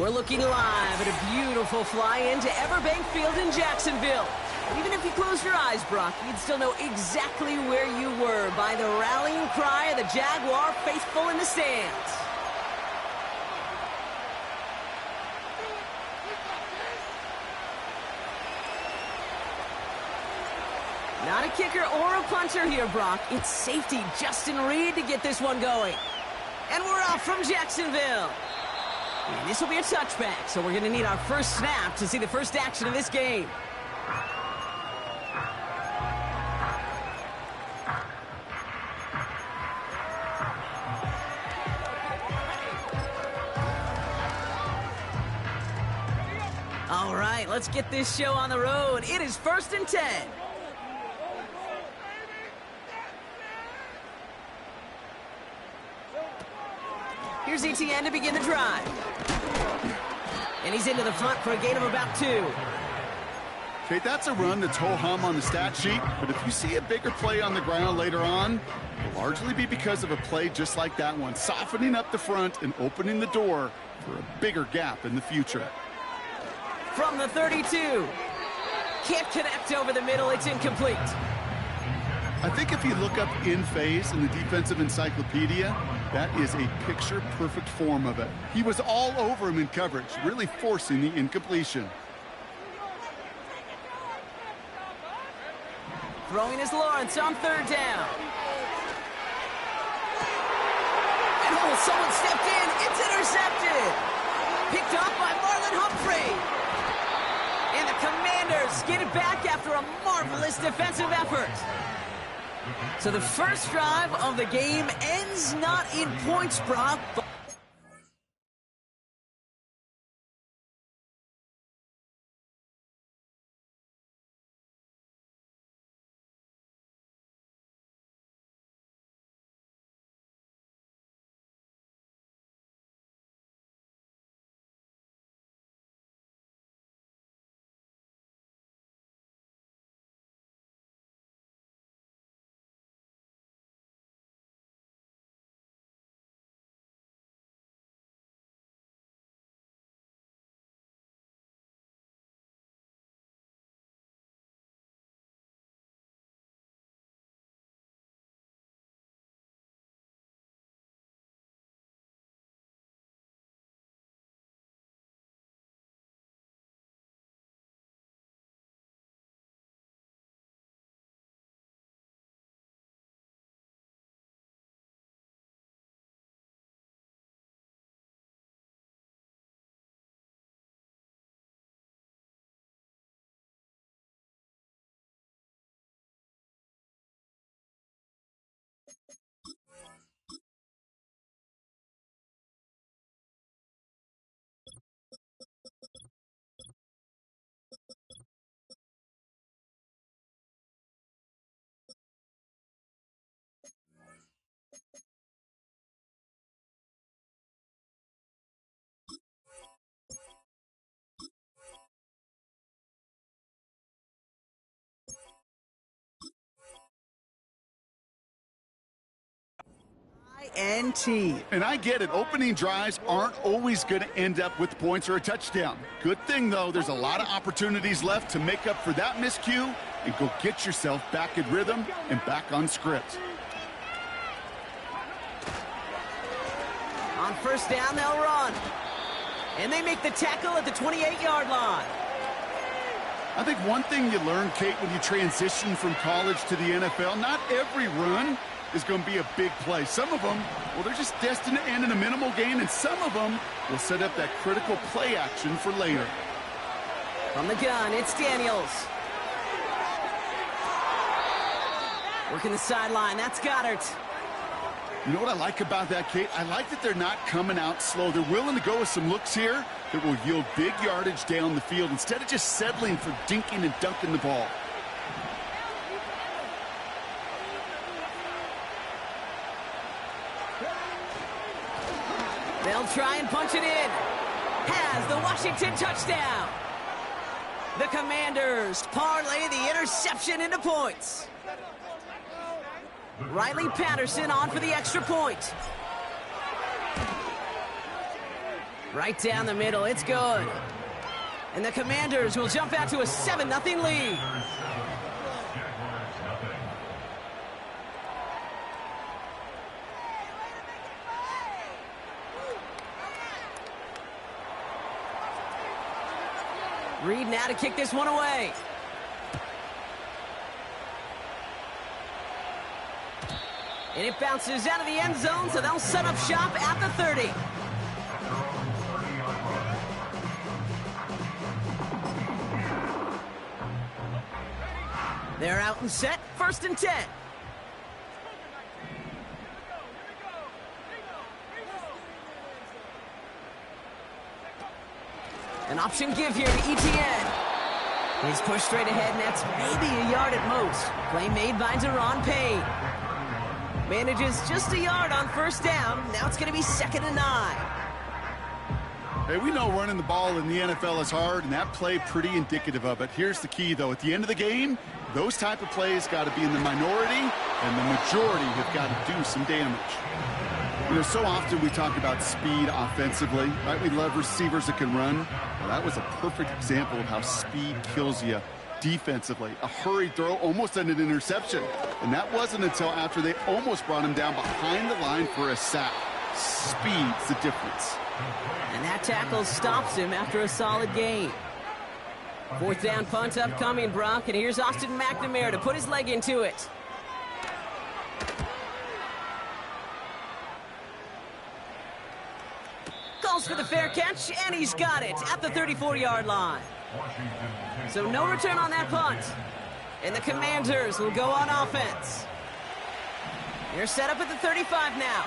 We're looking live at a beautiful fly-in to Everbank Field in Jacksonville. Even if you closed your eyes, Brock, you'd still know exactly where you were by the rallying cry of the Jaguar faithful in the stands. Not a kicker or a punter here, Brock. It's safety Justin Reed to get this one going. And we're off from Jacksonville. And this will be a touchback, so we're going to need our first snap to see the first action of this game. All right, let's get this show on the road. It is 1st and 10. Here's ETN to begin the drive. And he's into the front for a gain of about 2. Okay, that's a run that's ho-hum on the stat sheet, but if you see a bigger play on the ground later on, it'll largely be because of a play just like that one, softening up the front and opening the door for a bigger gap in the future. From the 32. Can't connect over the middle. It's incomplete. I think if you look up in phase in the defensive encyclopedia, that is a picture-perfect form of it. He was all over him in coverage, really forcing the incompletion. Throwing is Lawrence on 3rd down. And someone stepped in. It's intercepted. Picked off by Marlon Humphrey. And the Commanders get it back after a marvelous defensive effort. So the first drive of the game ends not in points, Brock. INT. And I get it, opening drives aren't always going to end up with points or a touchdown. Good thing, though, there's a lot of opportunities left to make up for that miscue and go get yourself back in rhythm and back on script. On 1st down, they'll run. And they make the tackle at the 28-yard line. I think one thing you learn, Kate, when you transition from college to the NFL, not every run is going to be a big play. Some of them, well, they're just destined to end in a minimal gain, and some of them will set up that critical play action for later. From the gun, it's Daniels. Working the sideline, that's Goddard. You know what I like about that, Kate? I like that they're not coming out slow. They're willing to go with some looks here that will yield big yardage down the field instead of just settling for dinking and dunking the ball. They'll try and punch it in. Has the Washington touchdown. The Commanders parlay the interception into points. Riley Patterson on for the extra point. Right down the middle, it's good. And the Commanders will jump out to a 7-0 lead. Reed now to kick this one away. And it bounces out of the end zone, so they'll set up shop at the 30. They're out and set, 1st and 10. An option give here to ETN. He's pushed straight ahead, and that's maybe a yard at most. Play made by Deron Payne. Manages just a yard on 1st down. Now it's going to be 2nd and 9. Hey, we know running the ball in the NFL is hard, and that play pretty indicative of it. Here's the key, though. At the end of the game, those type of plays got to be in the minority, and the majority have got to do some damage. You know, so often we talk about speed offensively, right? We love receivers that can run. Well, that was a perfect example of how speed kills you defensively. A hurried throw, almost an interception. And that wasn't until after they almost brought him down behind the line for a sack. Speed's the difference. And that tackle stops him after a solid gain. 4th down punt upcoming, Brock. And here's Austin McNamara to put his leg into it. Calls for the fair catch, and he's got it at the 34-yard line. So no return on that punt. And the Commanders will go on offense. They're set up at the 35 now.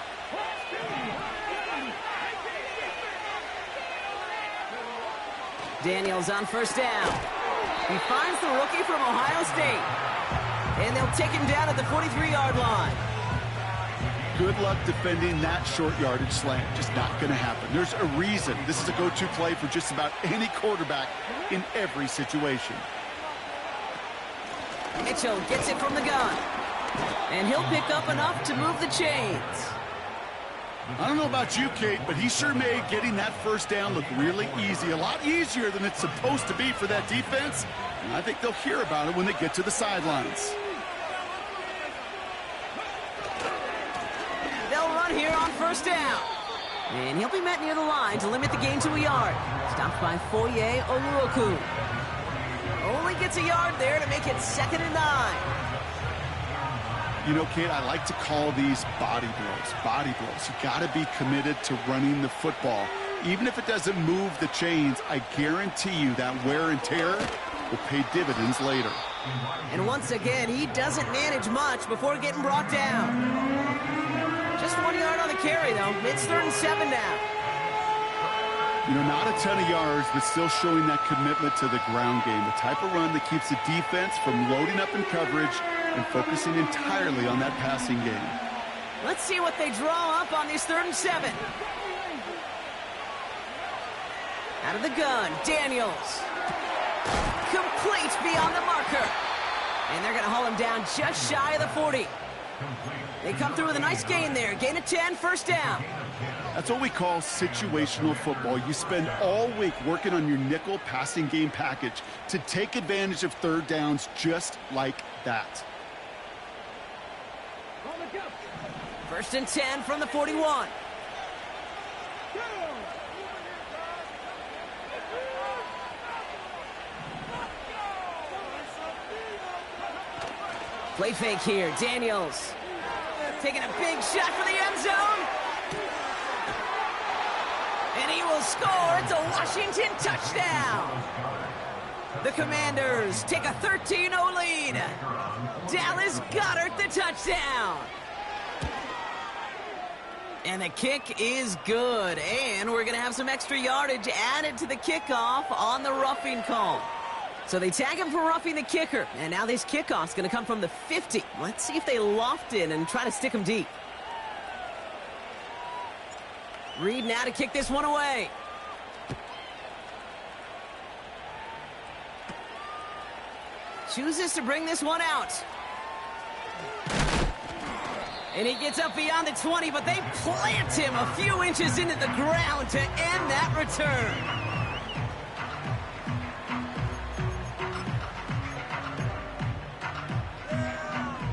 Daniels on 1st down. He finds the rookie from Ohio State. And they'll take him down at the 43-yard line. Good luck defending that short yardage slant. Just not going to happen. There's a reason this is a go-to play for just about any quarterback in every situation. Mitchell gets it from the gun. And he'll pick up enough to move the chains. I don't know about you, Kate, but he sure made getting that 1st down look really easy. A lot easier than it's supposed to be for that defense. And I think they'll hear about it when they get to the sidelines. They'll run here on 1st down. And he'll be met near the line to limit the gain to a yard. Stopped by Foye Oluoku. Only gets a yard there to make it 2nd and 9. You know, Kate, I like to call these body blows. Body blows. You got to be committed to running the football. Even if it doesn't move the chains, I guarantee you that wear and tear will pay dividends later. And once again, he doesn't manage much before getting brought down. Just 1 yard on the carry, though. It's 3rd and 7 now. You know, not a ton of yards, but still showing that commitment to the ground game. The type of run that keeps the defense from loading up in coverage and focusing entirely on that passing game. Let's see what they draw up on this 3rd and 7. Out of the gun, Daniels. Complete beyond the marker. And they're going to haul him down just shy of the 40. They come through with a nice gain there. Gain of 10, 1st down. That's what we call situational football. You spend all week working on your nickel passing game package to take advantage of 3rd downs just like that. 1st and 10 from the 41. Play fake here, Daniels. Taking a big shot for the end zone. And he will score. It's a Washington touchdown. The Commanders take a 13-0 lead. Dallas Goedert the touchdown. And the kick is good. And we're going to have some extra yardage added to the kickoff on the roughing call. So they tag him for roughing the kicker. And now this kickoff's going to come from the 50. Let's see if they loft in and try to stick him deep. Reed now to kick this one away. Chooses to bring this one out. And he gets up beyond the 20, but they plant him a few inches into the ground to end that return.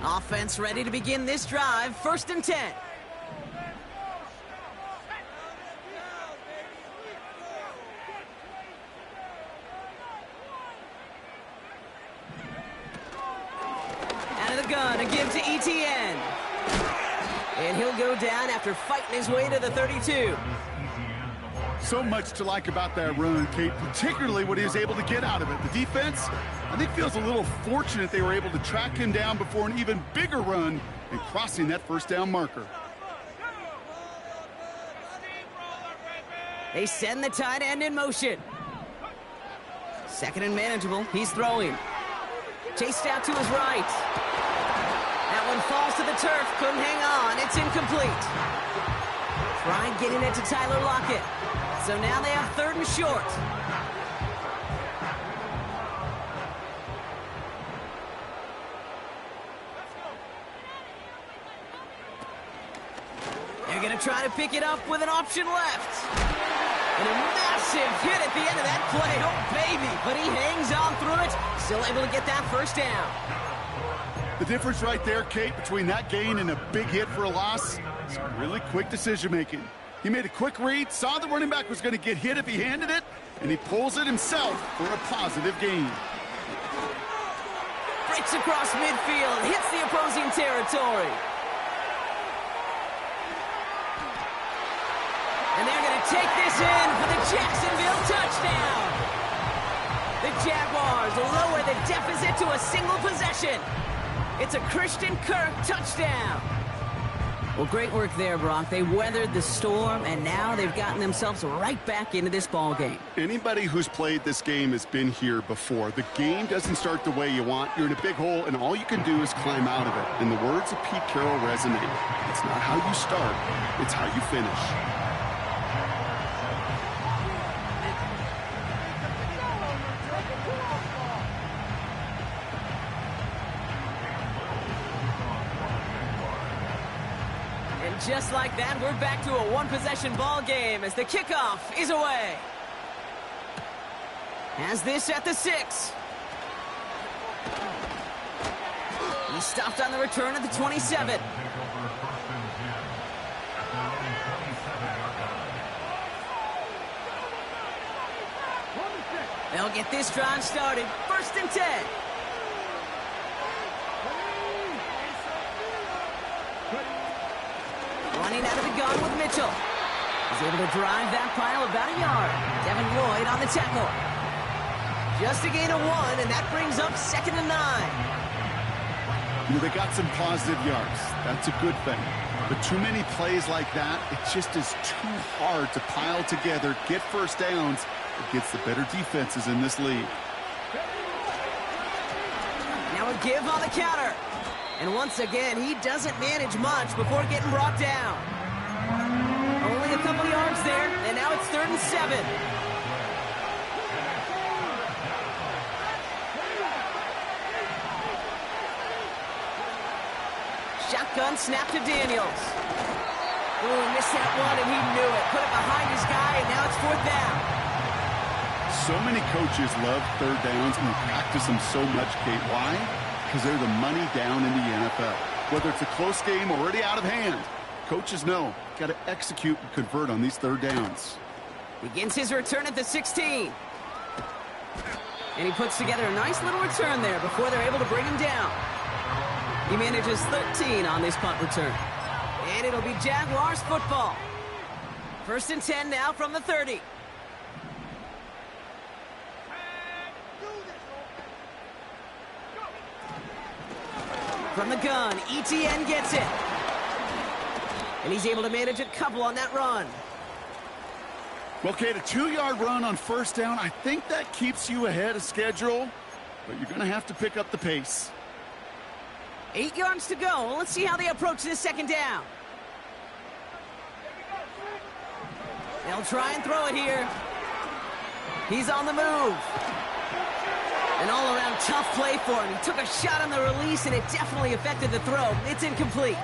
Offense ready to begin this drive. 1st and 10. Out of the gun, a give to ETN. And he'll go down after fighting his way to the 32. So much to like about that run, Kate, particularly what he was able to get out of it. The defense, I think, feels a little fortunate they were able to track him down before an even bigger run and crossing that 1st down marker. They send the tight end in motion. 2nd and manageable. He's throwing. Chased out to his right. That one falls to the turf. Couldn't hang on. It's incomplete. Trying getting it to Tyler Lockett. So now they have 3rd and short. They're going to try to pick it up with an option left. And a massive hit at the end of that play. Oh, baby. But he hangs on through it. Still able to get that 1st down. The difference right there, Kate, between that gain and a big hit for a loss is really quick decision-making. He made a quick read, saw the running back was going to get hit if he handed it, and he pulls it himself for a positive gain. Breaks across midfield, hits the opposing territory. And they're going to take this in for the Jacksonville touchdown. The Jaguars lower the deficit to a single possession. It's a Christian Kirk touchdown. Well, great work there, Brock. They weathered the storm, and now they've gotten themselves right back into this ball game. Anybody who's played this game has been here before. The game doesn't start the way you want. You're in a big hole, and all you can do is climb out of it. And the words of Pete Carroll resonate. It's not how you start, it's how you finish. Just like that, we're back to a one-possession ball game as the kickoff is away. Has this at the 6. He stopped on the return at the 27. They'll get this drive started. 1st and 10. Running out of the gun with Mitchell. He's able to drive that pile about a yard. Devin Lloyd on the tackle. Just a gain of 1, and that brings up 2nd and 9. You know, they got some positive yards. That's a good thing. But too many plays like that, it just is too hard to pile together, get 1st downs against the better defenses in this league. Now a give on the counter. And once again, he doesn't manage much before getting brought down. Only a couple yards there, and now it's 3rd and 7. Shotgun snap to Daniels. Ooh, missed that one, and he knew it. Put it behind his guy, and now it's 4th down. So many coaches love 3rd downs and practice them so much, Kate. Why? Because they're the money down in the NFL. Whether it's a close game already out of hand, coaches know, got to execute and convert on these 3rd downs. Begins his return at the 16. And he puts together a nice little return there before they're able to bring him down. He manages 13 on this punt return. And it'll be Jaguars football. 1st and 10 now from the 30. From the gun, ETN gets it. And he's able to manage a couple on that run. Well, Kate, a 2-yard run on 1st down, I think that keeps you ahead of schedule, but you're going to have to pick up the pace. 8 yards to go. Let's see how they approach this 2nd down. They'll try and throw it here. He's on the move. An all-around tough play for him. He took a shot on the release, and it definitely affected the throw. It's incomplete.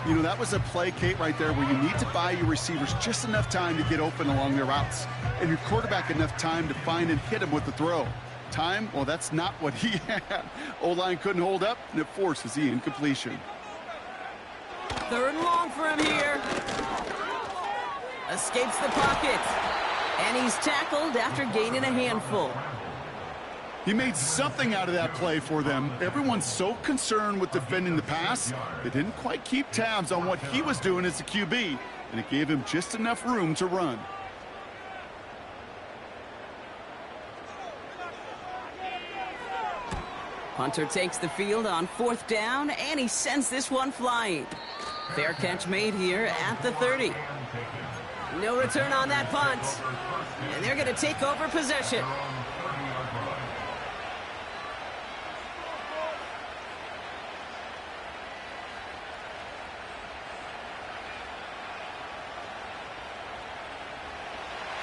You know, that was a play, Kate, right there where you need to buy your receivers just enough time to get open along their routes, and your quarterback enough time to find and hit him with the throw. Time, well, that's not what he had. O-line couldn't hold up, and it forces the incompletion. 3rd and long for him here. Escapes the pocket. And he's tackled after gaining a handful. He made something out of that play for them. Everyone's so concerned with defending the pass, they didn't quite keep tabs on what he was doing as a QB, and it gave him just enough room to run. Hunter takes the field on 4th down, and he sends this one flying. Fair catch made here at the 30. No return on that punt. And they're going to take over possession.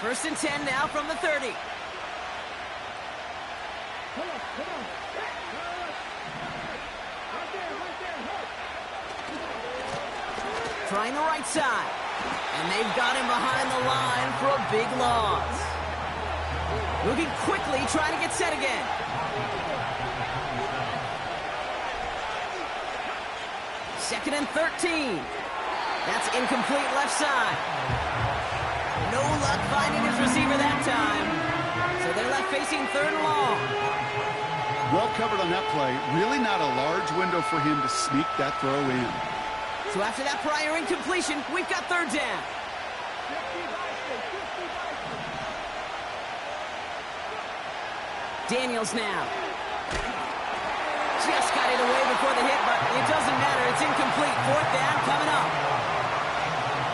First and 10 now from the 30. Trying the right side. And they've got him behind the line for a big loss. Moving quickly, trying to get set again. Second and 13. That's incomplete left side. No luck finding his receiver that time. So they're left facing 3rd and long. Well covered on that play. Really not a large window for him to sneak that throw in. So after that prior incompletion, we've got 3rd down. Daniels now. Just got it away before the hit, but it doesn't matter. It's incomplete. 4th down coming up.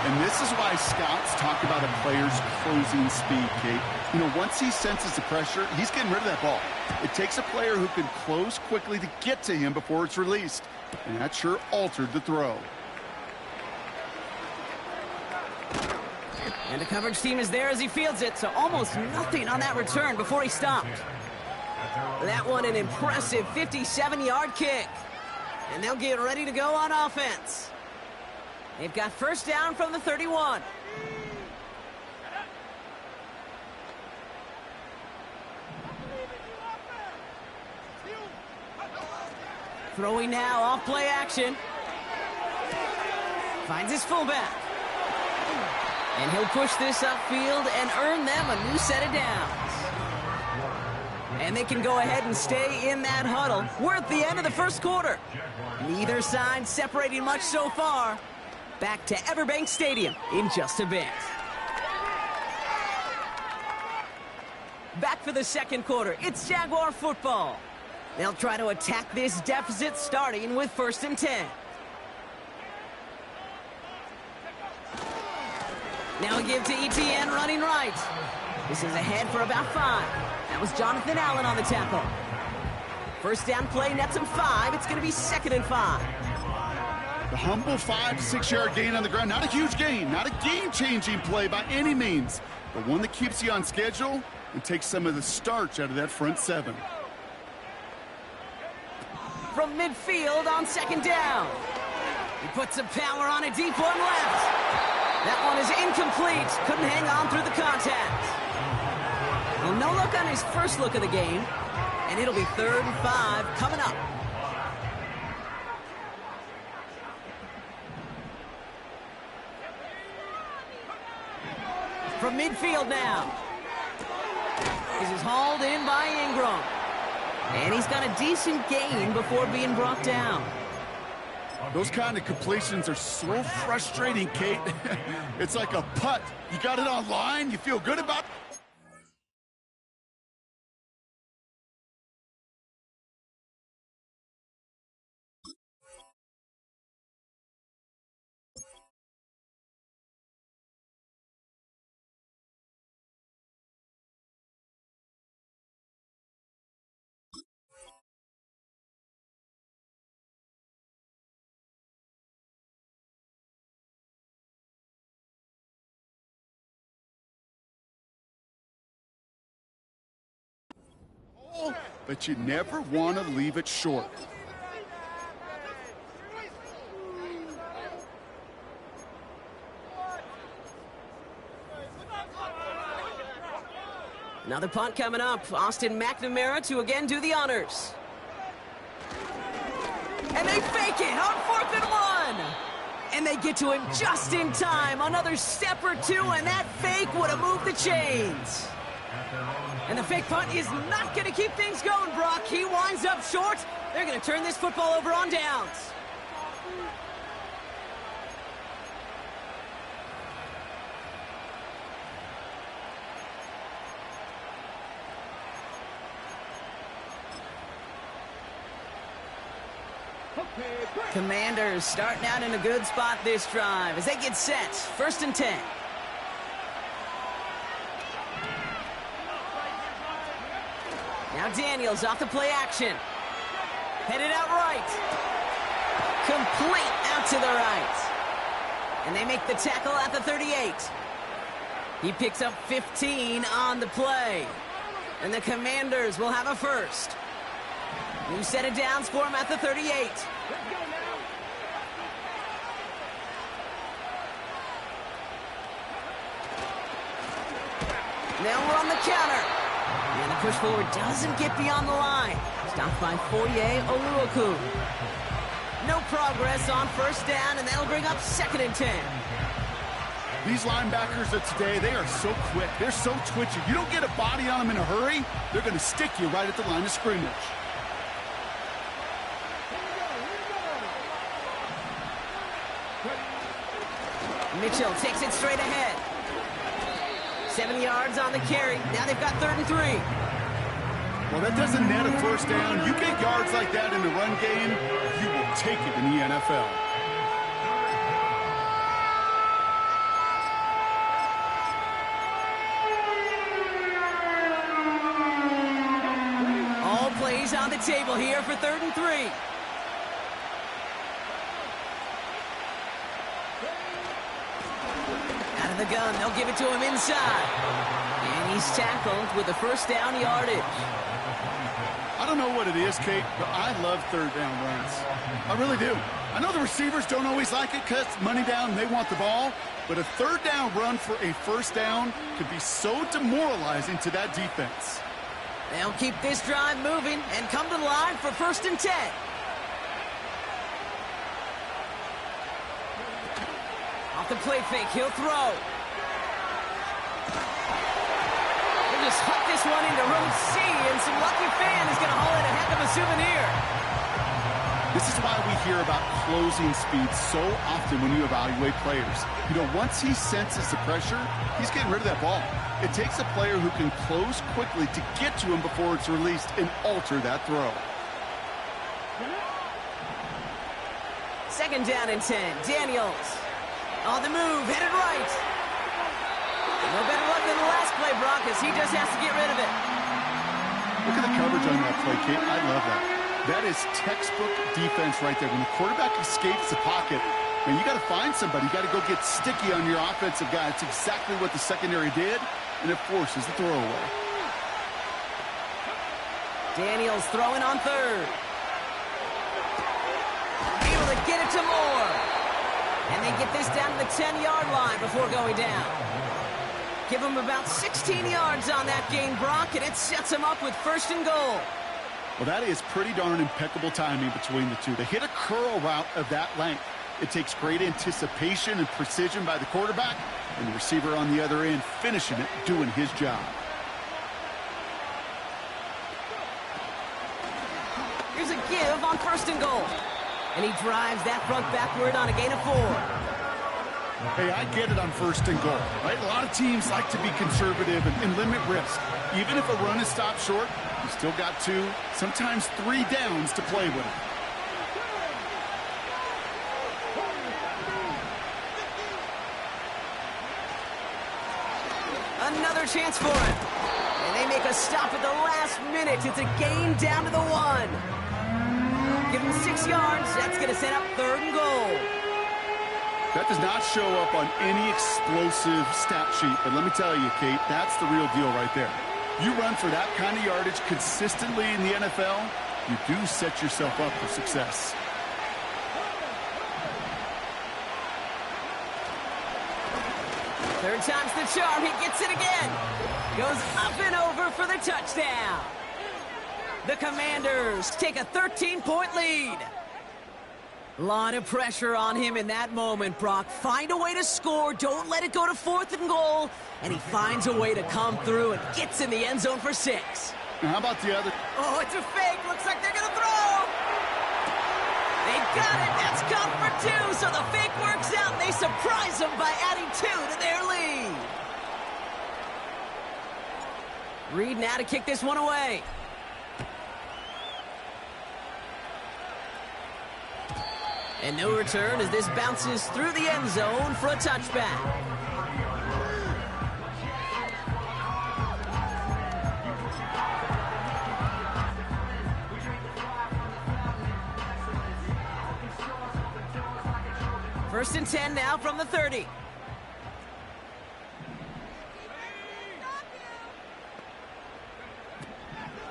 And this is why scouts talk about a player's closing speed, Kate. You know, once he senses the pressure, he's getting rid of that ball. It takes a player who can close quickly to get to him before it's released. And that sure altered the throw. And the coverage team is there as he fields it, so almost nothing on that return before he stopped. That one an impressive 57-yard kick. And they'll get ready to go on offense. They've got first down from the 31. Throwing now off play action. Finds his fullback. And he'll push this upfield and earn them a new set of downs. And they can go ahead and stay in that huddle. We're at the end of the first quarter. Neither side separating much so far. Back to Everbank Stadium in just a bit. Back for the second quarter. It's Jaguar football. They'll try to attack this deficit starting with 1st and 10. Now a give to ETN running right. This is ahead for about 5. That was Jonathan Allen on the tackle. First down play nets him 5. It's going to be 2nd and 5. The humble 5 to 6 yard gain on the ground. Not a huge gain, not a game-changing play by any means, but one that keeps you on schedule and takes some of the starch out of that front 7. From midfield on 2nd down. He puts some power on a deep one left. That one is incomplete. Couldn't hang on through the contact. Well, no look on his first look of the game, and it'll be 3rd and 5 coming up. From midfield now. This is hauled in by Ingram. And he's got a decent gain before being brought down. Those kind of completions are so frustrating, Kate. It's like a putt. You got it on line, you feel good about it. But you never want to leave it short. Another punt coming up. Austin McNamara to again do the honors. And they fake it on 4th and 1. And they get to him just in time. Another step or two, and that fake would have moved the chains. And the fake punt is not going to keep things going, Brock. He winds up short. They're going to turn this football over on downs. Commanders starting out in a good spot this drive as they get set. 1st and 10. Now Daniels off the play action. Headed out right. Complete out to the right. And they make the tackle at the 38. He picks up 15 on the play. And the Commanders will have a first. New set of downs for him at the 38. Now we're on the counter. And the push forward doesn't get beyond the line. Stopped by Foye Oluoku. No progress on 1st down, and that'll bring up 2nd and 10. These linebackers of today, they are so quick. They're so twitchy. You don't get a body on them in a hurry, they're going to stick you right at the line of scrimmage. Mitchell takes it straight ahead. 7 yards on the carry. Now they've got 3rd and 3. Well, that doesn't net a 1st down. You get yards like that in the run game, you will take it in the NFL. All plays on the table here for 3rd and 3. Out of the gun, they'll give it to him inside. And he's tackled with a 1st down yardage. I don't know what it is, Kate, but I love 3rd down runs. I really do. I know the receivers don't always like it because money down and they want the ball, but a 3rd down run for a 1st down could be so demoralizing to that defense. They'll keep this drive moving and come to the line for 1st and 10. Off the play fake, he'll throw. He'll just huck this one into row C, and some lucky fan is going to haul in a heck of a souvenir. This is why we hear about closing speed so often when you evaluate players. You know, once he senses the pressure, he's getting rid of that ball. It takes a player who can close quickly to get to him before it's released and alter that throw. 2nd down and 10. Daniels on the move, headed right. No better luck than the last play, Brock, as he just has to get rid of it. Look at the coverage on that play, Kate. I love that. That is textbook defense right there. When the quarterback escapes the pocket, man, you got to find somebody. You got to go get sticky on your offensive guy. It's exactly what the secondary did, and it forces the throw away. Daniels throwing on 3rd. Able to get it to Moore. And they get this down to the 10-yard line before going down. Give them about 16 yards on that gain, Brock, and it sets them up with 1st and goal. Well, that is pretty darn impeccable timing between the two. They hit a curl route of that length. It takes great anticipation and precision by the quarterback, and the receiver on the other end finishing it, doing his job. Here's a give on 1st and goal. And he drives that front backward on a gain of 4. Hey, I get it on 1st and goal, right? A lot of teams like to be conservative and limit risk. Even if a run is stopped short, you still got 2, sometimes 3 downs to play with it. Another chance for him. And they make a stop at the last minute. It's a gain down to the 1. Give him 6 yards. That's going to set up 3rd and goal. That does not show up on any explosive stat sheet, but let me tell you, Kate, that's the real deal right there. You run for that kind of yardage consistently in the NFL, you do set yourself up for success. Third time's the charm. He gets it again. Goes up and over for the touchdown. The Commanders take a 13-point lead. A lot of pressure on him in that moment, Brock. Find a way to score. Don't let it go to 4th and goal. And he finds a way to come through and gets in the end zone for 6. And how about the other? Oh, it's a fake. Looks like they're going to throw. They got it. That's caught for 2. So the fake works out. And they surprise them by adding 2 to their lead. Reed now to kick this one away. And no return as this bounces through the end zone for a touchback. First and 10 now from the 30.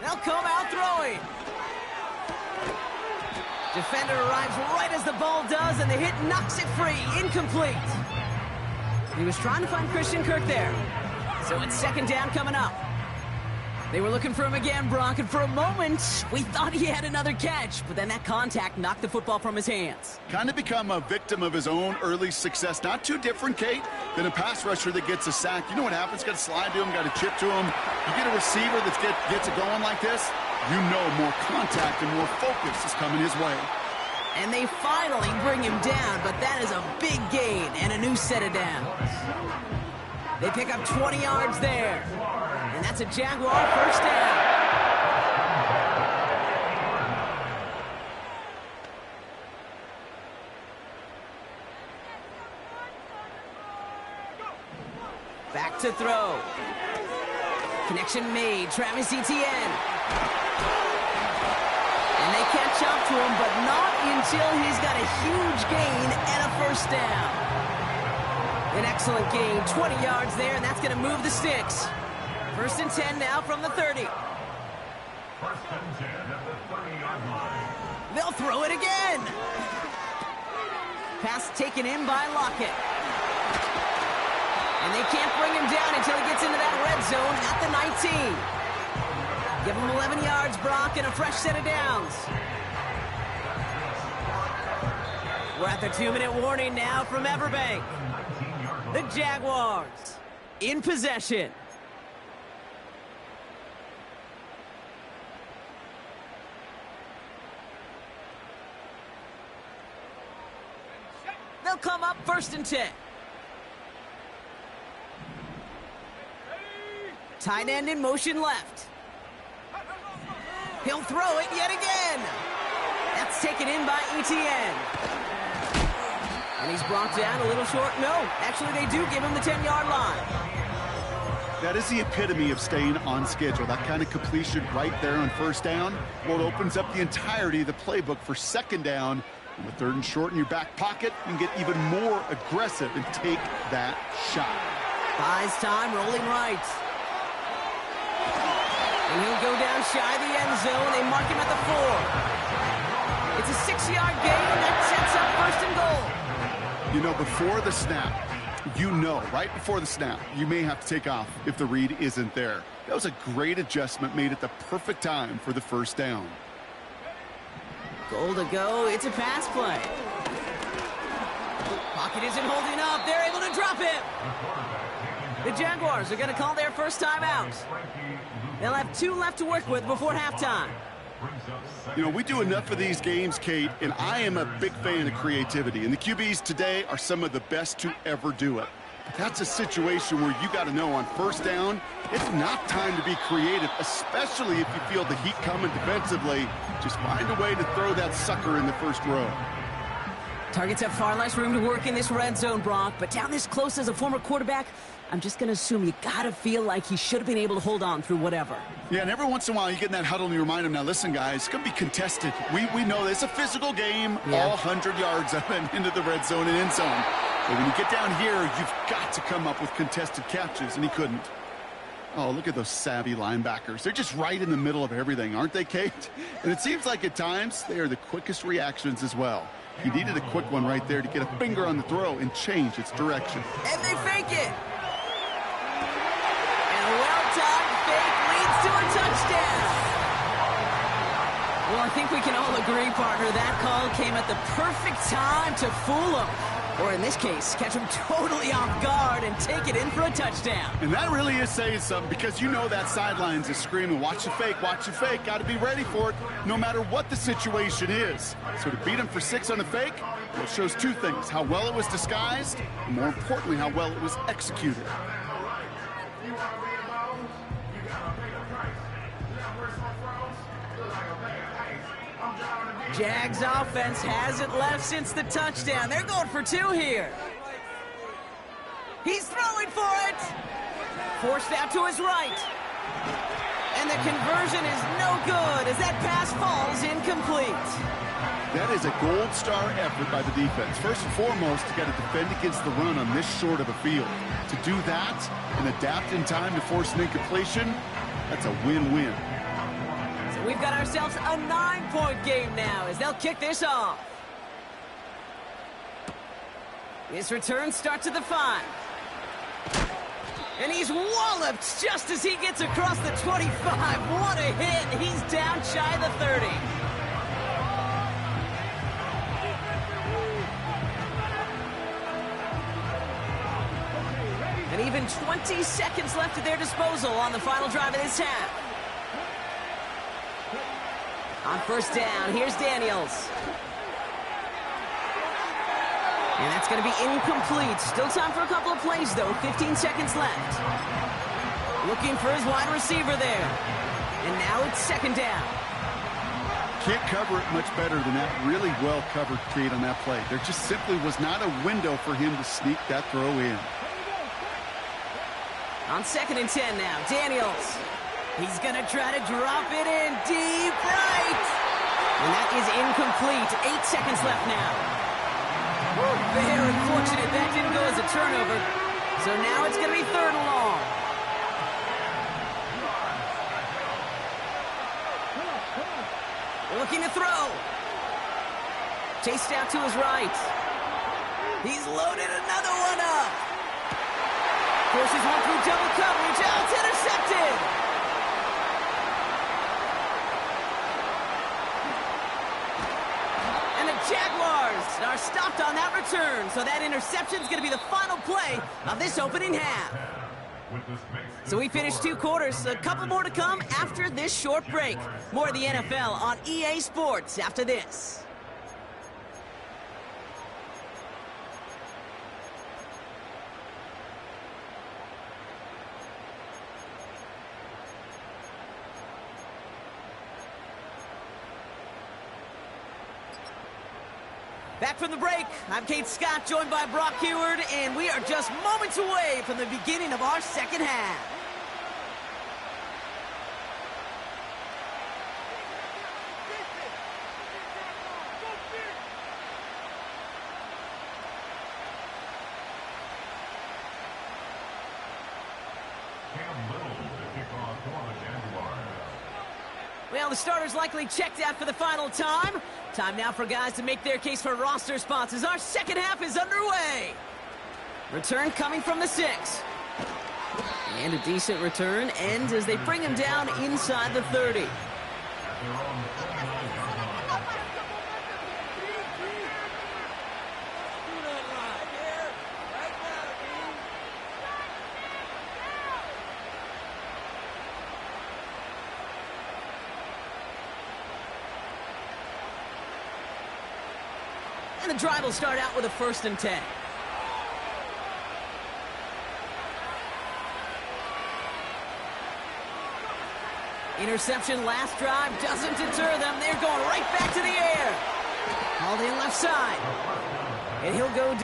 They'll come out throwing. Defender arrives right as the ball does, and the hit knocks it free. Incomplete. He was trying to find Christian Kirk there. So it's second down coming up. They were looking for him again, Brock, and for a moment, we thought he had another catch, but then that contact knocked the football from his hands. Kind of become a victim of his own early success. Not too different, Kate, than a pass rusher that gets a sack. You know what happens? Got to slide to him, got to chip to him. You get a receiver that gets it going like this, you know more contact and more focus is coming his way. And they finally bring him down, but that is a big gain and a new set of downs. They pick up 20 yards there. And that's a Jaguar first down. Back to throw. Connection made. Travis Etienne. And they catch up to him, but not until he's got a huge gain and a first down. An excellent gain. 20 yards there, and that's going to move the sticks. First and 10 now from the 30. First and 10 at the 30-yard line. They'll throw it again. Pass taken in by Lockett. And they can't bring him down until he gets into that red zone at the 19. Give him 11 yards, Brock, and a fresh set of downs. We're at the 2-minute warning now from Everbank. The Jaguars in possession. They'll come up first and 10. Tight end in motion left. He'll throw it yet again. That's taken in by Etienne. And he's brought down a little short. No, actually they do give him the 10-yard line. That is the epitome of staying on schedule. That kind of completion right there on first down. Well, it opens up the entirety of the playbook for second down. And with 3rd and short in your back pocket, you can get even more aggressive and take that shot. Buys time, rolling right. And he'll go down shy of the end zone. They mark him at the 4. It's a 6-yard gain. That sets up first and goal. You know, before the snap, right before the snap, you may have to take off if the read isn't there. That was a great adjustment made at the perfect time for the first down. Goal to go. It's a pass play. Pocket isn't holding up. They're able to drop it. The Jaguars are going to call their first time out. They'll have 2 left to work with before halftime. You know, we do enough of these games, Kate, and I am a big fan of creativity. And the QBs today are some of the best to ever do it. But that's a situation where you got to know on first down, it's not time to be creative, especially if you feel the heat coming defensively. Just find a way to throw that sucker in the first row. Targets have far less room to work in this red zone, Brock, but down this close as a former quarterback, I'm just going to assume you got to feel like he should have been able to hold on through whatever. Yeah, and every once in a while you get in that huddle and you remind him, now listen, guys, it's going to be contested. We know it's a physical game, all 100 yards up and into the red zone and end zone. But when you get down here, you've got to come up with contested catches, and he couldn't. Oh, look at those savvy linebackers. They're just right in the middle of everything, aren't they, Kate? And it seems like at times they are the quickest reactions as well. He needed a quick one right there to get a finger on the throw and change its direction. And they fake it. fake leads to a touchdown. Well, I think we can all agree, partner, that call came at the perfect time to fool him. Or in this case, catch him totally off guard and take it in for a touchdown. And that really is saying something, because you know that sidelines is screaming, watch the fake, got to be ready for it, no matter what the situation is. So to beat him for 6 on a fake, well, it shows two things: how well it was disguised, and more importantly, how well it was executed. Jags offense hasn't left since the touchdown. They're going for 2 here. He's throwing for it. Forced out to his right. And the conversion is no good as that pass falls incomplete. That is a gold star effort by the defense. First and foremost, you got to defend against the run on this short of a field. To do that and adapt in time to force an incompletion, that's a win-win. We've got ourselves a 9-point game now as they'll kick this off. This return starts at the 5. And he's walloped just as he gets across the 25. What a hit. He's down shy of the 30. And even 20 seconds left at their disposal on the final drive of this half. On first down, here's Daniels. And that's going to be incomplete. Still time for a couple of plays, though. 15 seconds left. Looking for his wide receiver there. And now it's second down. Can't cover it much better than that. Really well covered, Kate, on that play. There just simply was not a window for him to sneak that throw in. On second and 10 now, Daniels. He's going to try to drop it in deep right. And that is incomplete. 8 seconds left now. Woo, very fortunate that didn't go as a turnover. So now it's going to be 3rd and long. Looking to throw. Chased out to his right. He's loaded another one up. Forces one through double coverage. Oh, it's intercepted. Jaguars are stopped on that return, so that interception is going to be the final play of this opening half. So we finished 2 quarters, a couple more to come after this short break. More of the NFL on EA Sports after this. Back from the break, I'm Kate Scott, joined by Brock Heward, and we are just moments away from the beginning of our second half. Well, the starters likely checked out for the final time. Time now for guys to make their case for roster spots as our second half is underway. Return coming from the 6. And a decent return ends as they bring him down inside the 30. And the drive will start out with a 1st and 10. Interception last drive doesn't deter them. They're going right back to the air. Called in left side. And he'll go down.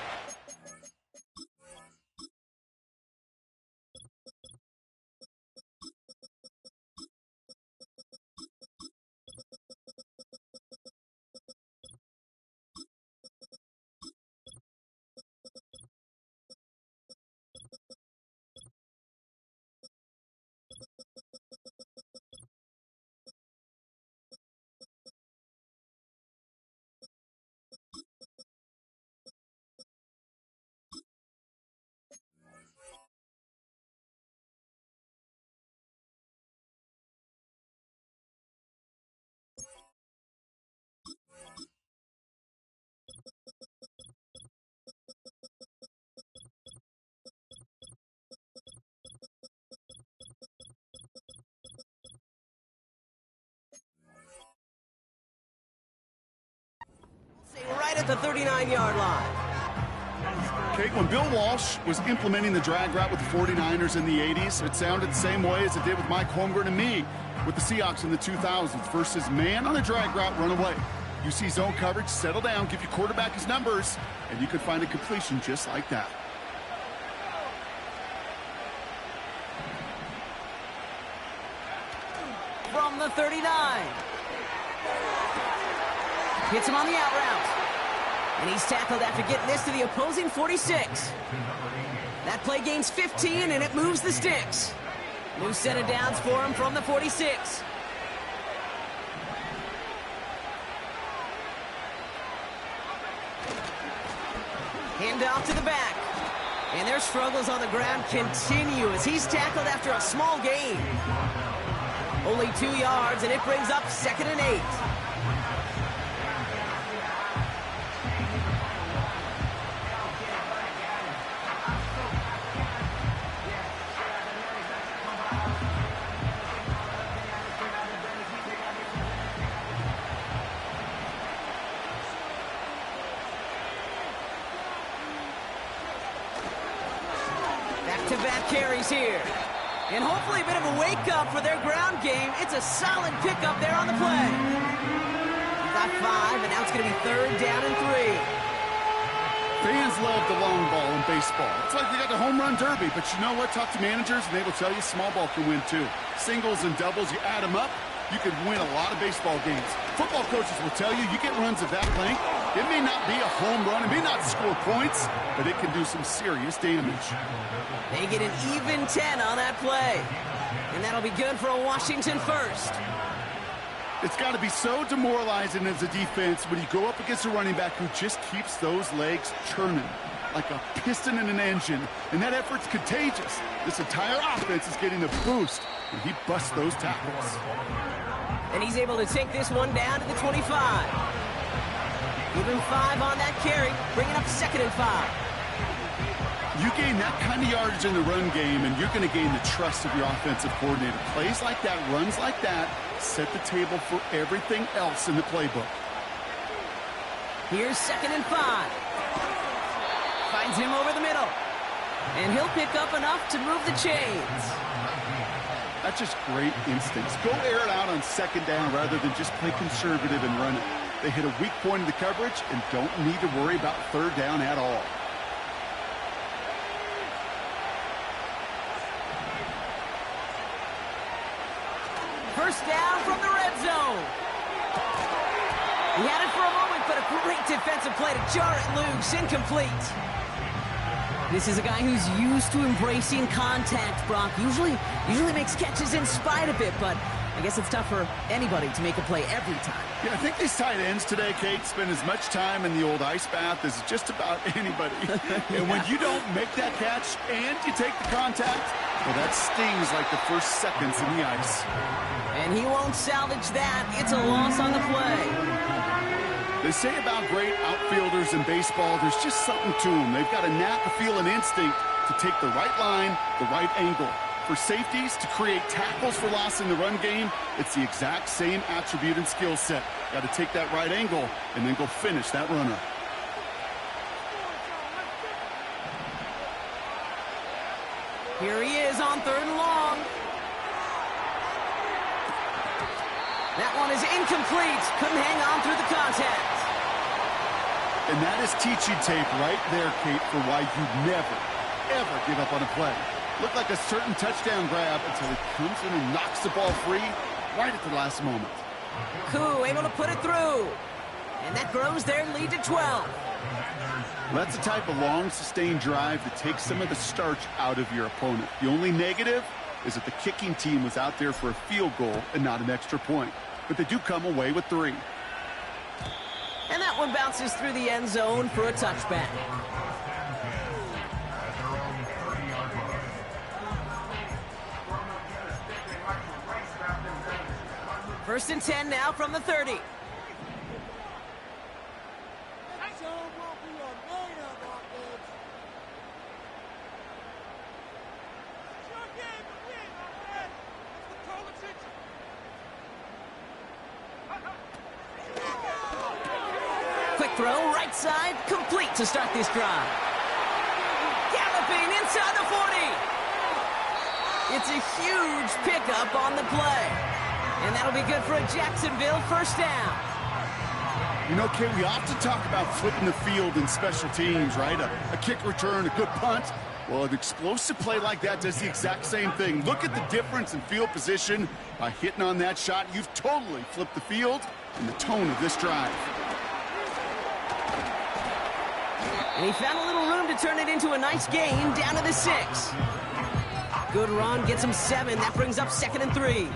at the 39-yard line. Kate, when Bill Walsh was implementing the drag route with the 49ers in the 80s, it sounded the same way as it did with Mike Holmgren and me with the Seahawks in the 2000s versus man on a drag route, run away. You see zone coverage, settle down, give your quarterback his numbers, and you could find a completion just like that. From the 39. Hits him on the out route. And he's tackled after getting this to the opposing 46. That play gains 15, and it moves the sticks. New set of downs for him from the 46. Hand off to the back. And their struggles on the ground continue as he's tackled after a small gain. Only 2 yards, and it brings up 2nd and 8. Back-to-back carries here. And hopefully a bit of a wake-up for their ground game. It's a solid pickup there on the play. We've got 5, and now it's going to be 3rd down and 3. Fans love the long ball in baseball. It's like they got the home run derby, but you know what? Talk to managers, and they will tell you small ball can win too. Singles and doubles, you add them up, you could win a lot of baseball games. Football coaches will tell you, you get runs of that length, it may not be a home run, it may not score points, but it can do some serious damage. They get an even 10 on that play. And that'll be good for a Washington first. It's got to be so demoralizing as a defense when you go up against a running back who just keeps those legs churning like a piston in an engine. And that effort's contagious. This entire offense is getting a boost, and he busts those tackles. And he's able to take this one down to the 25. Give him 5 on that carry, bringing up 2nd and 5. You gain that kind of yardage in the run game, and you're going to gain the trust of your offensive coordinator. Plays like that, runs like that, set the table for everything else in the playbook. Here's 2nd and 5. Finds him over the middle. And he'll pick up enough to move the chains. That's just great instincts. Go air it out on 2nd down rather than just play conservative and run it. They hit a weak point in the coverage and don't need to worry about 3rd down at all. First down from the red zone. He had it for a moment, but a great defensive play to jar it loose. Incomplete. This is a guy who's used to embracing contact, Brock. Usually makes catches in spite of it, but I guess it's tough for anybody to make a play every time. Yeah, I think these tight ends today, Kate, spend as much time in the old ice bath as just about anybody. And when you don't make that catch and you take the contact, well, that stings like the first seconds in the ice. And he won't salvage that. It's a loss on the play. They say about great outfielders in baseball, there's just something to them. They've got a knack, a feel, an instinct to take the right line, the right angle. For safeties, to create tackles for loss in the run game, it's the exact same attribute and skill set. Got to take that right angle and then go finish that runner. Here he is on 3rd and long. That one is incomplete. Couldn't hang on through the contact. And that is teaching tape right there, Kate, for why you never, ever give up on a play. Looked like a certain touchdown grab until he comes in and knocks the ball free right at the last moment. Koo able to put it through. And that grows their lead to 12. That's the type of long, sustained drive that takes some of the starch out of your opponent. The only negative is that the kicking team was out there for a field goal and not an extra point. But they do come away with 3. And that one bounces through the end zone for a touchback. First and 10 now from the 30. Quick Quick throw, right side, complete to start this drive. Galloping inside the 40. It's a huge pickup on the play. And that'll be good for a Jacksonville first down. You know, Kate, we often talk about flipping the field in special teams, right? A kick return, a good punt. Well, an explosive play like that does the exact same thing. Look at the difference in field position. By hitting on that shot, you've totally flipped the field and the tone of this drive. And he found a little room to turn it into a nice gain down to the 6. Good run, gets him 7. That brings up 2nd and 3.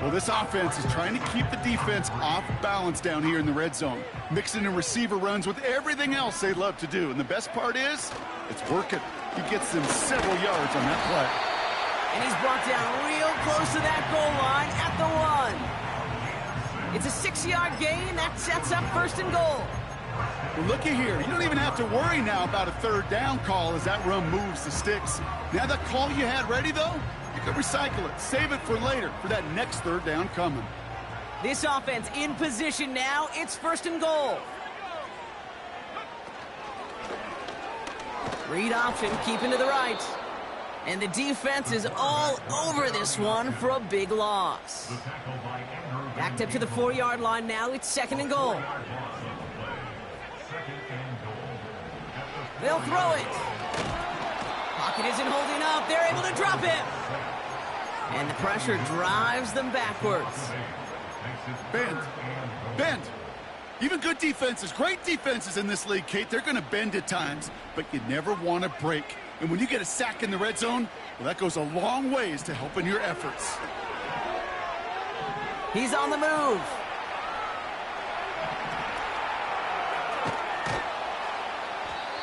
Well, this offense is trying to keep the defense off balance down here in the red zone, mixing in receiver runs with everything else they love to do. And the best part is, it's working. He gets them several yards on that play. And he's brought down real close to that goal line at the 1. It's a 6-yard gain. That sets up 1st and goal. Well, looky here. You don't even have to worry now about a 3rd down call as that run moves the sticks. Now that call you had ready, though, you can recycle it. Save it for later for that next 3rd down coming. This offense in position now. It's 1st and goal. Read option, keeping to the right. And the defense is all over this one for a big loss. Backed up to the 4-yard line now. It's 2nd and goal. They'll throw it. Pocket isn't holding up. They're able to drop him. And the pressure drives them backwards. Bend. Even good defenses, great defenses in this league, Kate, they're going to bend at times, but you never want to break. And when you get a sack in the red zone, well, that goes a long ways to helping your efforts. He's on the move.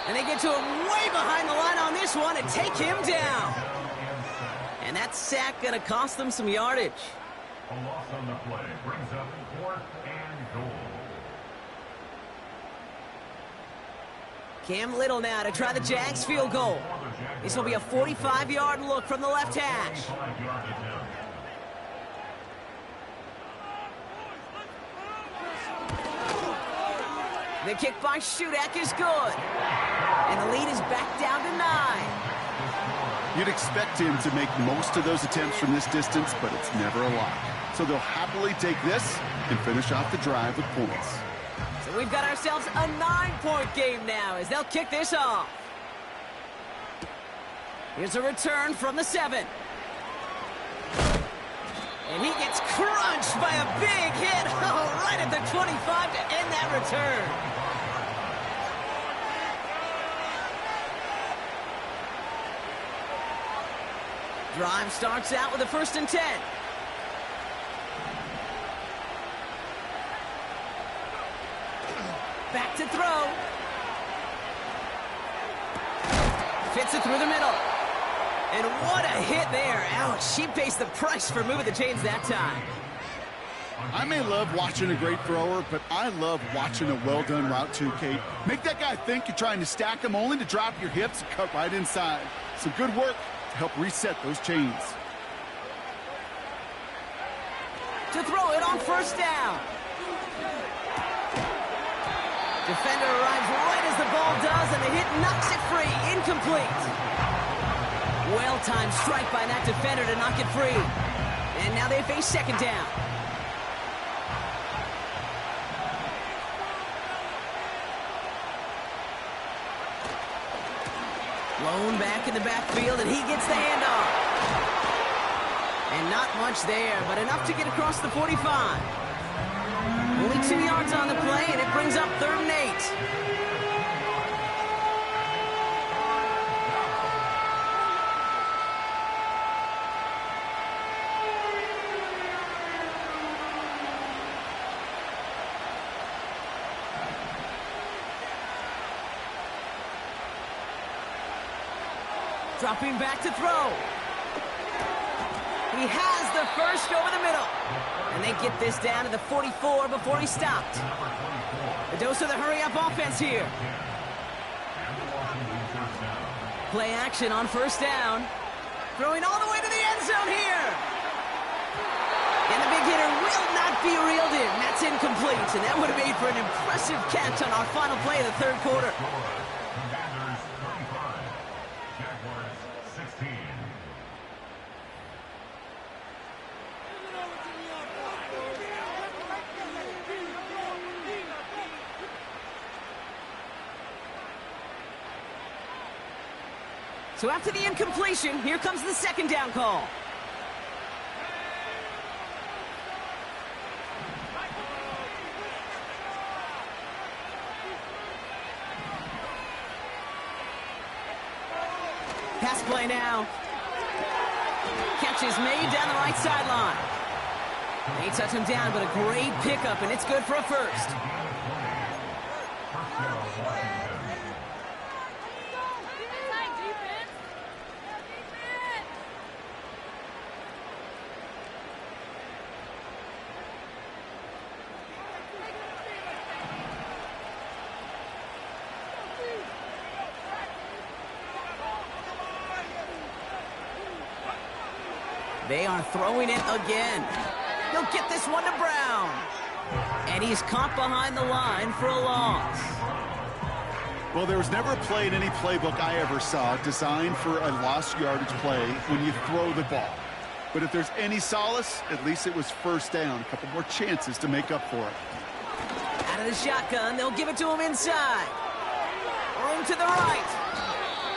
And they get to him way behind the line on this one and take him down. And that sack going to cost them some yardage. A loss on the play brings up 4th and goal. Cam Little now to try the Jags field goal. This will be a 45-yard look from the left hash. The kick by Shudak is good. And the lead is back down to 9. You'd expect him to make most of those attempts from this distance, but it's never a lot. So they'll happily take this and finish off the drive with points. So we've got ourselves a 9-point game now as they'll kick this off. Here's a return from the 7. And he gets crunched by a big hit. Oh, right at the 25 to end that return. Drive starts out with a 1st and 10. Back to throw. Fits it through the middle. And what a hit there. Ouch, she pays the price for moving the chains that time. I may love watching a great thrower, but I love watching a well-done route too, Kate. Make that guy think you're trying to stack him only to drop your hips and cut right inside. Some good work to help reset those chains. To throw it on 1st down. Defender arrives right as the ball does, and the hit knocks it free. Incomplete. Well-timed strike by that defender to knock it free. And now they face 2nd down. Blown back in the backfield, and he gets the handoff. And not much there, but enough to get across the 45. Only 2 yards on the play, and it brings up 3rd and 8. Dropping back to throw. He has the 1st over the middle. And they get this down to the 44 before he stopped. A dose of the hurry-up offense here. Play action on 1st down. Throwing all the way to the end zone here. And the big hitter will not be reeled in. That's incomplete, and that would have made for an impressive catch on our final play of the third quarter. Commanders 35, Jaguars 16. So after the incompletion, here comes the second down call. Pass play now. Catch is made down the right sideline. They touch him down, but a great pickup, and it's good for a first. They are throwing it again. They'll get this one to Brown. And he's caught behind the line for a loss. Well, there was never a play in any playbook I ever saw designed for a lost yardage play when you throw the ball. But if there's any solace, at least it was first down. A couple more chances to make up for it. Out of the shotgun, they'll give it to him inside. Room to the right.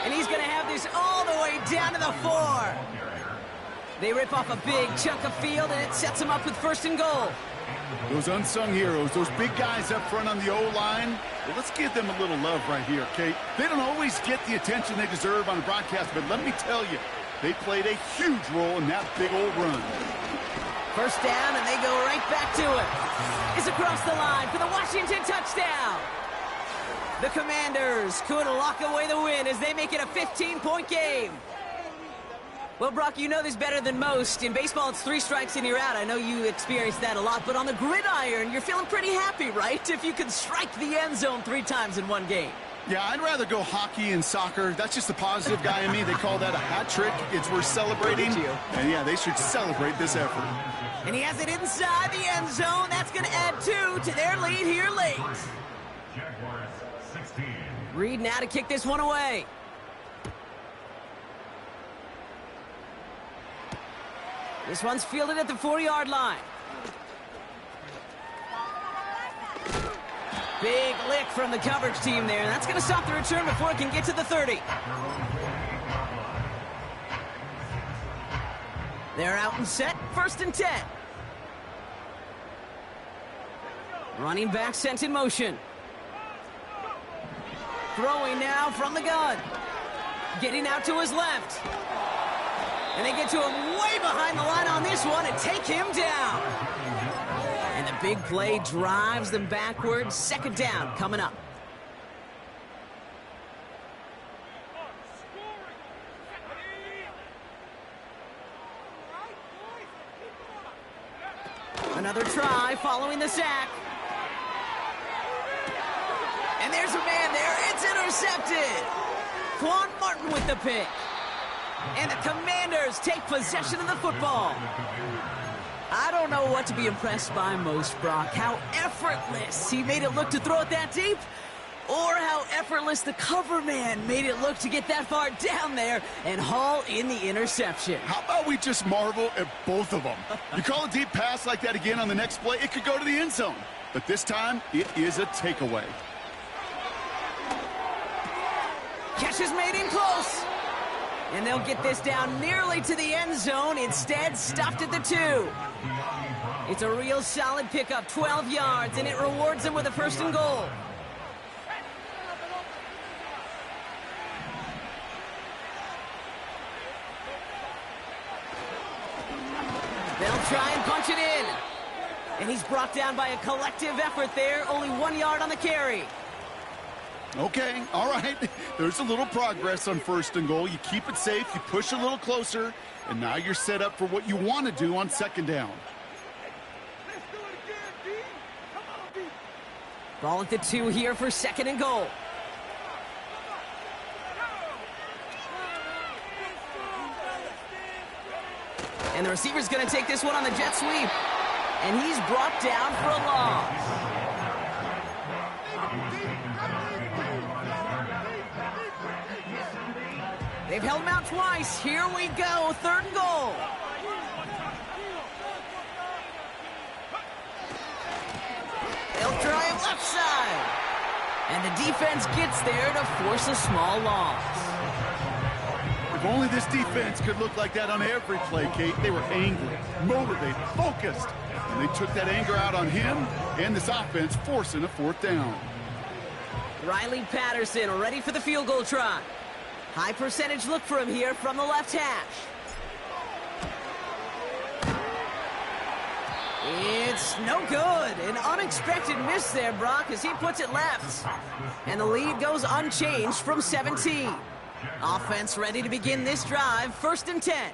And he's going to have this all the way down to the 4. They rip off a big chunk of field, and it sets them up with first and goal. Those unsung heroes, those big guys up front on the O-line, well, let's give them a little love right here, Kate. They don't always get the attention they deserve on a broadcast, but let me tell you, they played a huge role in that big old run. First down, and they go right back to it. It's across the line for the Washington touchdown. The Commanders could lock away the win as they make it a 15-point game. Well, Brock, you know this better than most. In baseball, it's 3 strikes and you're out. I know you experienced that a lot, but on the gridiron, you're feeling pretty happy, right? If you can strike the end zone 3 times in one game. Yeah, I'd rather go hockey and soccer. That's just the positive guy in me. They call that a hat trick. It's worth celebrating. And yeah, they should celebrate this effort. And he has it inside the end zone. That's going to add 2 to their lead here late. Jaguars 16. Reed now to kick this one away. This one's fielded at the 4-yard line. Big lick from the coverage team there. That's going to stop the return before it can get to the 30. They're out and set. First and 10. Running back sent in motion. Throwing now from the gun. Getting out to his left. And they get to him way behind the line on this one and take him down. And the big play drives them backwards. Second down coming up. Another try following the sack. And there's a man there. It's intercepted. Quan Martin with the pick. And the Commanders take possession of the football. I don't know what to be impressed by most, Brock. How effortless he made it look to throw it that deep, or how effortless the cover man made it look to get that far down there and haul in the interception. How about we just marvel at both of them? You call a deep pass like that again on the next play, it could go to the end zone. But this time, it is a takeaway. Catch is made in close. And they'll get this down nearly to the end zone. Instead, stopped at the 2. It's a real solid pickup, 12 yards, and it rewards them with a first and goal. They'll try and punch it in. And he's brought down by a collective effort there. Only 1 yard on the carry. Okay, all right. There's a little progress on first and goal. You keep it safe, you push a little closer, and now you're set up for what you want to do on second down. Ball at the 2 here for second and goal. And the receiver's going to take this one on the jet sweep. And he's brought down for a loss. They've held him out twice. Here we go, 3rd and goal. They'll try him left side. And the defense gets there to force a small loss. If only this defense could look like that on every play, Kate. They were angry, motivated, focused. And they took that anger out on him and this offense, forcing a 4th down. Riley Patterson ready for the field goal try. High percentage look for him here from the left hash. It's no good. An unexpected miss there, Brock, as he puts it left. And the lead goes unchanged from 17. Offense ready to begin this drive, 1st and 10.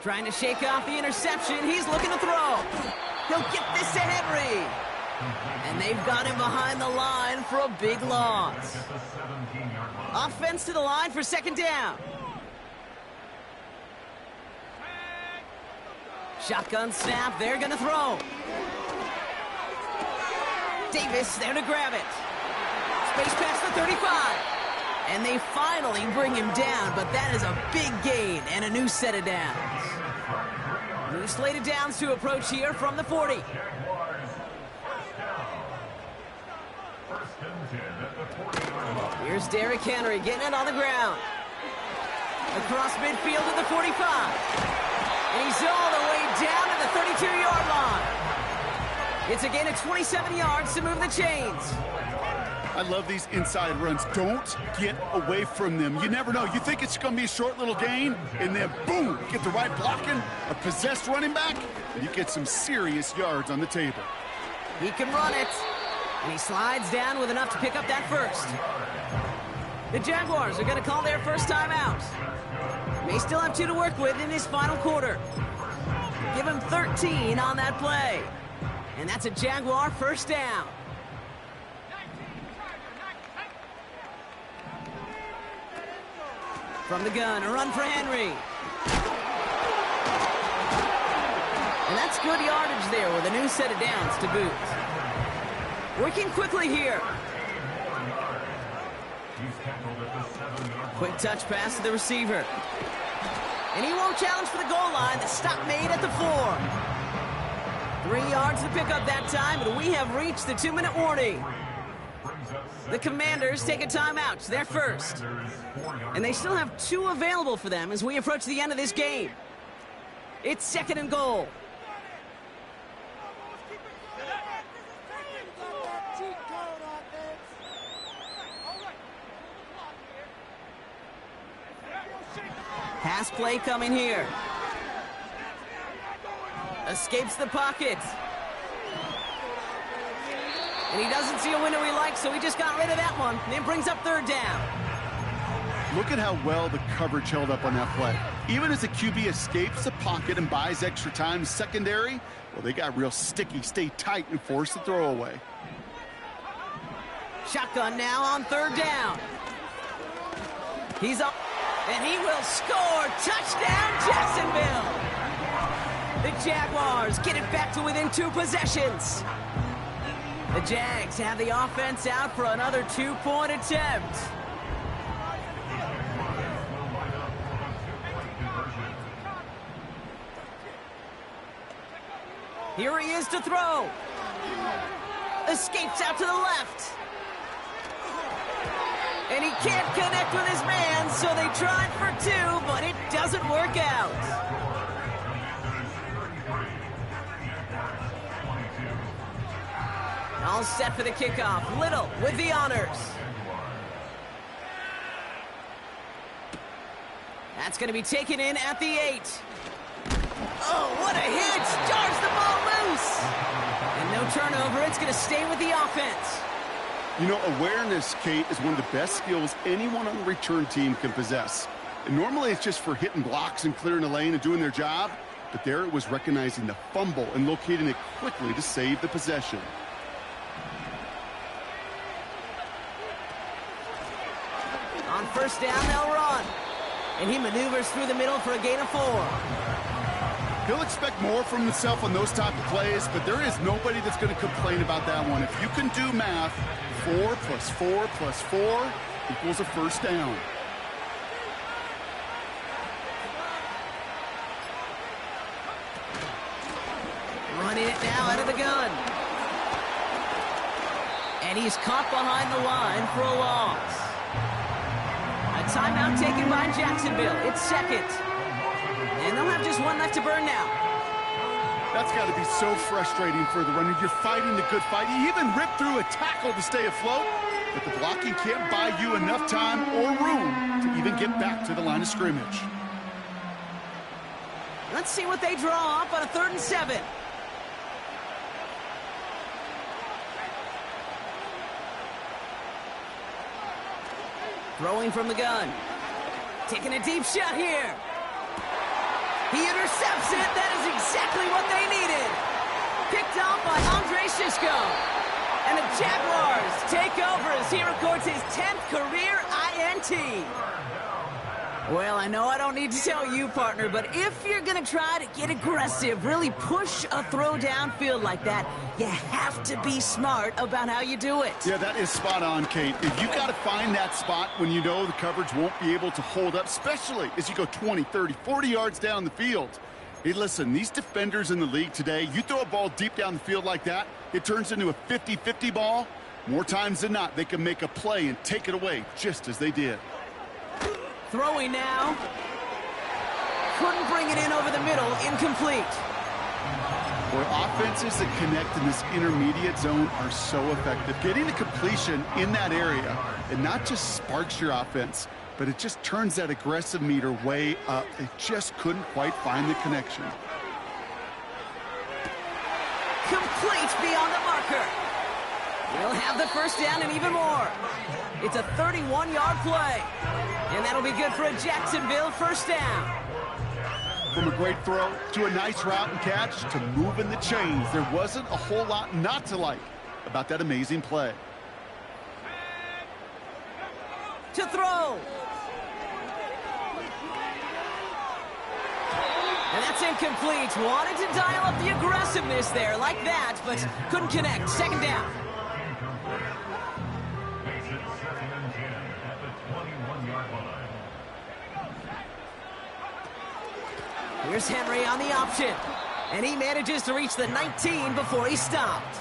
Trying to shake off the interception. He's looking to throw. He'll get this to Henry. And they've got him behind the line for a big loss. Offense to the line for 2nd down. Shotgun snap, they're gonna throw. Davis there to grab it. Space past the 35. And they finally bring him down, but that is a big gain and a new set of downs. New slate of downs to approach here from the 40. Here's Derrick Henry getting it on the ground. Across midfield to the 45. And he's all the way down to the 32-yard line. It's a gain of 27 yards to move the chains. I love these inside runs. Don't get away from them. You never know. You think it's going to be a short little gain, and then boom, get the right blocking, a possessed running back, and you get some serious yards on the table. He can run it. And he slides down with enough to pick up that first. The Jaguars are going to call their first timeout. May still have 2 to work with in this final quarter. Give him 13 on that play. And that's a Jaguar 1st down. From the gun, a run for Henry. And that's good yardage there with a new set of downs to boot. Working quickly here. Quick touch pass to the receiver. And he won't challenge for the goal line. The stop made at the 4. 3 yards to pick up that time, and we have reached the 2-minute warning. The Commanders take a timeout. They're first. And they still have 2 available for them as we approach the end of this game. It's 2nd and goal. Pass play coming here. Escapes the pocket. And he doesn't see a window he likes, so he just got rid of that one. And it brings up 3rd down. Look at how well the coverage held up on that play. Even as the QB escapes the pocket and buys extra time secondary, well, they got real sticky, stay tight, and force the throw away. Shotgun now on 3rd down. He's up, and he will score. Touchdown, Jacksonville. The Jaguars get it back to within 2 possessions. The Jags have the offense out for another 2-point attempt. Here he is to throw. Escapes out to the left. And he can't connect with his man, so they tried for 2, but it doesn't work out. All set for the kickoff. Little with the honors. That's going to be taken in at the 8. Oh, what a hit! Jars the ball loose! And no turnover. It's going to stay with the offense. You know, awareness, Kate, is one of the best skills anyone on the return team can possess. And normally it's just for hitting blocks and clearing the lane and doing their job. But there it was recognizing the fumble and locating it quickly to save the possession. On 1st down, they'll run. And he maneuvers through the middle for a gain of 4. He'll expect more from himself on those type of plays, but there is nobody that's going to complain about that one. If you can do math, 4 plus 4 plus 4 equals a first down. Running it now out of the gun. And he's caught behind the line for a loss. A timeout taken by Jacksonville. It's second. And they'll have just one left to burn now. That's got to be so frustrating for the runner. You're fighting the good fight. You even rip through a tackle to stay afloat, but the blocking can't buy you enough time or room to even get back to the line of scrimmage. Let's see what they draw up on a 3rd and 7. Throwing from the gun. Taking a deep shot here. He intercepts it. That is exactly what they needed. Picked off by Andre Sisco. And the Jaguars take over as he records his 10th career INT. Well, I know I don't need to tell you, partner, but if you're going to try to get aggressive, really push a throw downfield like that, you have to be smart about how you do it. Yeah, that is spot on, Kate. If you've got to find that spot when you know the coverage won't be able to hold up, especially as you go 20, 30, 40 yards down the field. Hey, listen, these defenders in the league today, you throw a ball deep down the field like that, it turns into a 50-50 ball. More times than not, they can make a play and take it away, just as they did. Throwing now. Couldn't bring it in over the middle. Incomplete. For offenses that connect in this intermediate zone are so effective. Getting the completion in that area, it not just sparks your offense, but it just turns that aggressive meter way up. They just couldn't quite find the connection. Complete beyond the marker. We'll have the first down and even more. It's a 31-yard play. And that'll be good for a Jacksonville first down. From a great throw to a nice route and catch to moving the chains, there wasn't a whole lot not to like about that amazing play. To throw. And that's incomplete. Wanted to dial up the aggressiveness there like that, but couldn't connect. Second down. Here's Henry on the option. And he manages to reach the 19 before he stopped.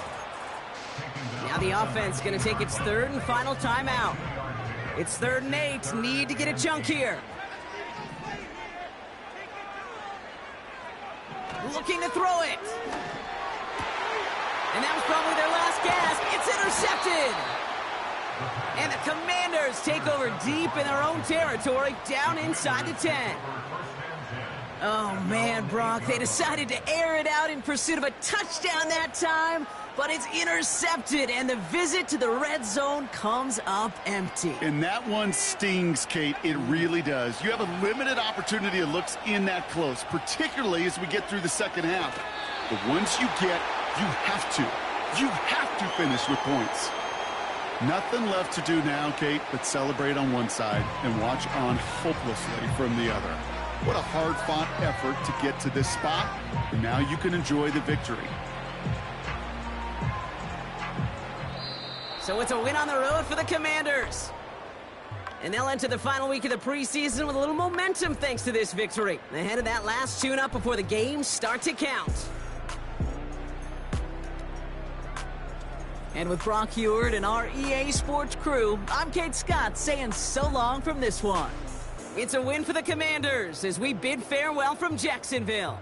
Now the offense going to take its 3rd and final timeout. It's 3rd and 8. Need to get a chunk here. Looking to throw it. And that was probably their last gasp. It's intercepted. And the Commanders take over deep in their own territory, down inside the 10. Oh, man, Brock, they decided to air it out in pursuit of a touchdown that time, but it's intercepted, and the visit to the red zone comes up empty. And that one stings, Kate. It really does. You have a limited opportunity of looks in that close, particularly as we get through the second half. But once you get, you have to finish with points. Nothing left to do now, Kate, but celebrate on one side and watch on hopelessly from the other. What a hard-fought effort to get to this spot, and now you can enjoy the victory. So it's a win on the road for the Commanders. And they'll enter the final week of the preseason with a little momentum thanks to this victory. Ahead of that last tune-up before the games start to count. And with Brock Heward and our EA Sports crew, I'm Kate Scott saying so long from this one. It's a win for the Commanders as we bid farewell from Jacksonville.